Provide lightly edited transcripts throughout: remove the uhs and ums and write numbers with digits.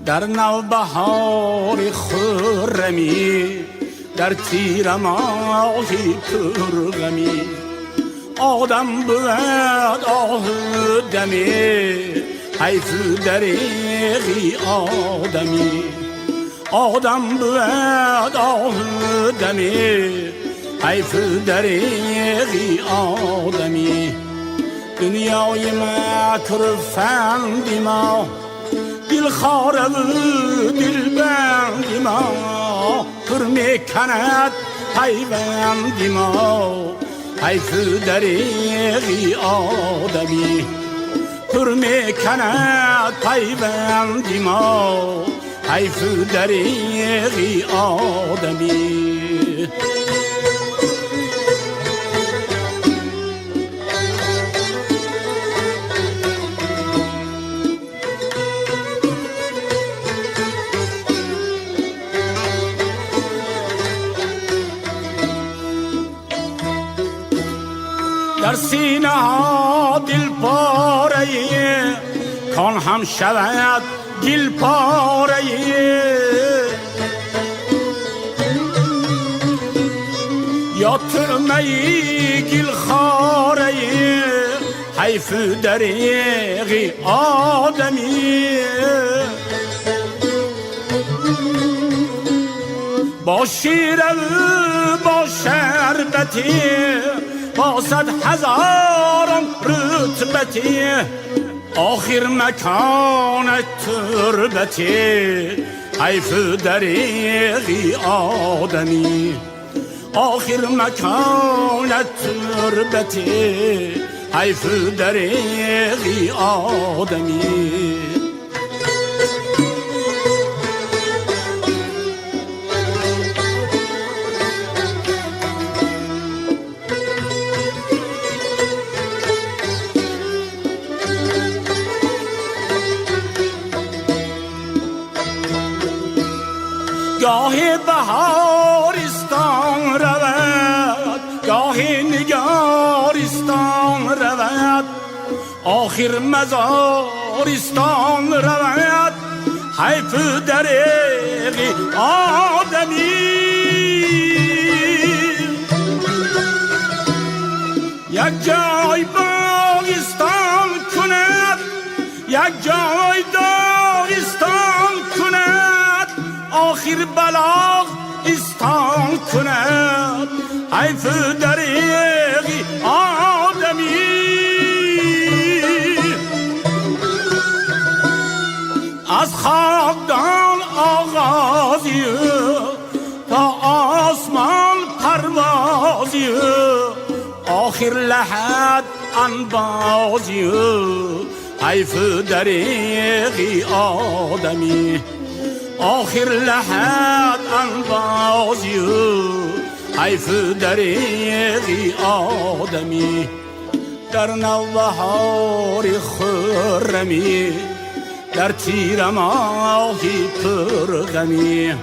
در نوبهار خرمی، در تیر ماهی پرغمی. آدم بود آه دمی، حیف دریغی آدمی. آدم بود آه دمی، حیف دریغی آدمی. دنیای مکر فندی ما، دل خاره و دل بندی ما. پر میکند پیوندی ما، حیف دریغی آدمی. پر میکند پیوندی ما، حیف دریغی آدمی. در سینه ها دل پاره، کان هم شود گل پاره. یا ترمه گل خاره، حیف دریغی آدمی. با شیر با شربتی، با 100,000 رتبتی. آخر مکان تربتی، حیف دریغی آدمی. آخر مکان تربتی، حیف دریغی آدمی. گاهی بهارستان رود، گاهی نگارستان رود. آخر مزارستان رود، حیف دریغی آدمی. یک جای باغستان کند، یک جای داغستان کند. آخر بلاغ استان کند، حیف دریغی آدمی. از خاکدان آغازی تا آسمان پروازی، آخر لحد انبازی، حیف دریغی آدمی. آخر لحد انبازی، حیف دریغی آدمی. در نوبهار خرمی، در تیر ماهی پرغمی.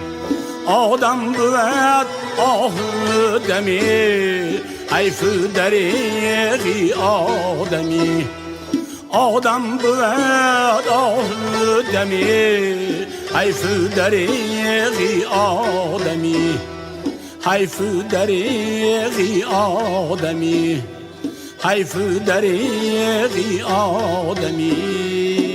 آدم بود آه دمی، حیف دریغی آدمی. آدم بود آه دمی، حیف دریغی آدمی. حیف دریغی آدمی، حیف دریغی آدمی.